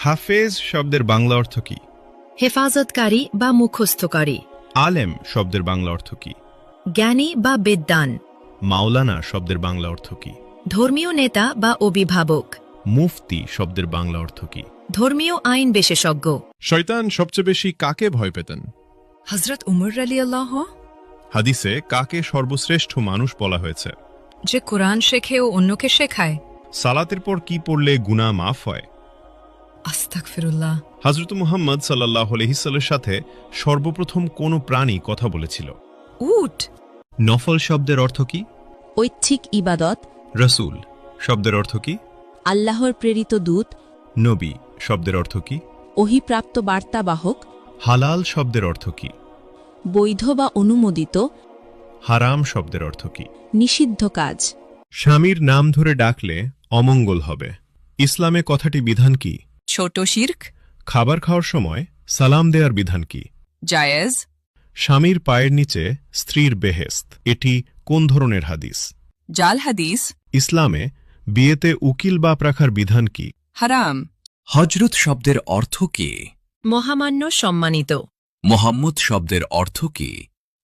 হাফেজ শব্দের বাংলা অর্থ কি? হেফাজতকারী বা মুখস্থকারী। আলেম শব্দের বাংলা অর্থ কি? জ্ঞানী বা বিদ্বান। মাওলানা শব্দের বাংলা অর্থ কি? ধর্মীয় নেতা বা অভিভাবক। মুফতি শব্দের বাংলা অর্থ কি? ধর্মীয় আইন বিশেষজ্ঞ। শয়তান সবচেয়ে বেশি কাকে ভয় পেতেন? হযরত উমর রাদিয়াল্লাহু আনহু। হাদিসে কাকে সর্বশ্রেষ্ঠ মানুষ বলা হয়েছে? যে কোরআন শেখে ও অন্যকে শেখায়। সালাতের পর কি পড়লে গুনাহ মাফ হয়? আস্তাগফিরুল্লাহ। হযরত মুহাম্মদ সাল্লাল্লাহু আলাইহি ওয়াসাল্লামের সাথে সর্বপ্রথম কোন প্রাণী কথা বলেছিল? উট। নফল শব্দের অর্থ কি? ঐচ্ছিক ইবাদত। রাসূল শব্দের অর্থ কি? আল্লাহর প্রেরিত দূত। নবী শব্দের অর্থ কি? ওহীপ্রাপ্ত বার্তাবাহক। হালাল শব্দের অর্থ কি? বৈধ বা অনুমোদিত। হারাম শব্দের অর্থ কি? নিষিদ্ধ কাজ। স্বামীর নাম ধরে ডাকলে অমঙ্গল হবে। ইসলামে কথাটি বিধান কি? ছোট শিরক। খাবার খাওয়ার সময় সালাম দেওয়ার বিধান কি? জায়েজ। স্বামীর পায়ের নিচে স্ত্রীর বেহেশত, এটি কোন ধরনের হাদিস? জাল হাদিস। ইসলামে বিয়েতে উকিল বাপ রাখার বিধান কি? হারাম। হজরত শব্দের অর্থ কি? মহামান্য, সম্মানিত। মোহাম্মদ শব্দের অর্থ কি?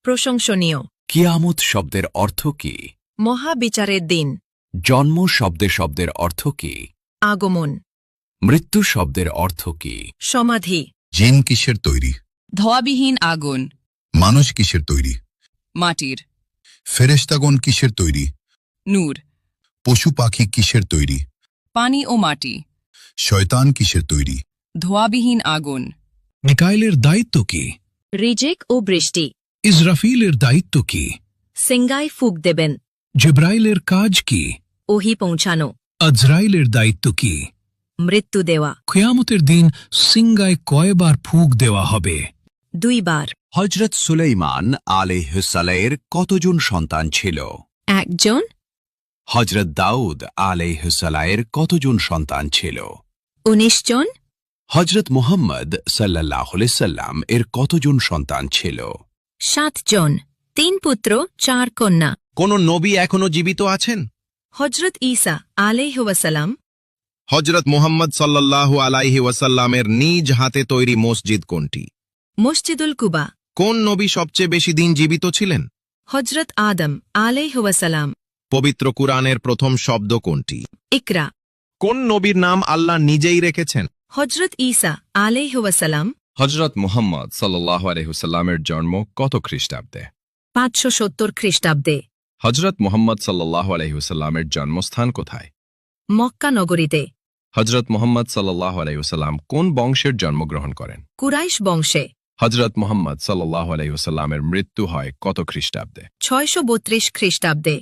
প্রশংসনীয়। কিয়ামত শব্দের অর্থ কি? মহাবিচারের দিন। জন্ম শব্দের অর্থ কি? আগমন। মৃত্যু শব্দের অর্থ কি? সমাধি। জিন কিসের তৈরি? ধোঁয়াবিহীন আগুন। মানুষ কিসের তৈরি? মাটির। ফেরেশতাগণ কিসের তৈরি? নূর। পশু পাখি কিসের তৈরি? পানি ও মাটি। শয়তান কিসের তৈরি? ধোঁয়াবিহীন আগুন। মিকাইলের দায়িত্ব কি? রিজিক ও বৃষ্টি। ইসরাফিলের দায়িত্ব কি? সিঙ্গায় ফুক দেবেন। জিব্রাইলের কাজ কি? ওহি পৌঁছানো। আজরাইলের দায়িত্ব কি? মৃত্যু দেওয়া। কিয়ামতের দিন সিঙ্গায় কয়বার ফুঁক দেওয়া হবে? 2 বার। হজরত সুলাইমান আলাইহিসসালামের কতজন সন্তান ছিল? 1 জন। হজরত দাউদ আলাইহিসসালামের কতজন সন্তান ছিল? 19 জন। হজরত মুহাম্মদ সাল্লাল্লাহু আলাইহি সাল্লাম এর কতজন সন্তান ছিল? 7 জন। 3 পুত্র 4 কন্যা। কোন নবী এখনো জীবিত আছেন? হজরত ঈসা আলাইহি ওয়াসাল্লাম। হজরত মুহাম্মদ সাল্লাল্লাহু আলাইহি ওয়াসাল্লামের নিজ হাতে তৈরি মসজিদ কোনটি? মসজিদুল কুবা। কোন নবী সবচেয়ে বেশি দিন জীবিত ছিলেন? হজরত আদম আলাইহি ওয়াসাল্লাম। পবিত্র কুরআনের প্রথম শব্দ কোনটি? ইকরা। কোন নবীর নাম আল্লাহ নিজেই রেখেছেন? হজরত ঈসা আলাইহি ওয়াসাল্লাম। হজরত মুহাম্মদ সাল্লাল্লাহু আলাইহি ওয়াসাল্লামের জন্ম কত খ্রিস্টাব্দে? 570 খ্রিস্টাব্দে। হজরত মুহাম্মদ সাল্লাল্লাহু আলাইহি ওয়াসাল্লামের জন্মস্থান কোথায়? মক্কা নগরীতে। হজরত মুহাম্মদ সাল্লাল্লাহু আলাইহি ওয়াসাল্লাম কোন বংশের জন্মগ্রহণ করেন? কুরাইশ বংশে। হজরত মুহাম্মদ সাল্লাল্লাহু আলাইহি ওয়াসাল্লামের মৃত্যু হয় কত খ্রিস্টাব্দে? 632 খ্রিস্টাব্দে।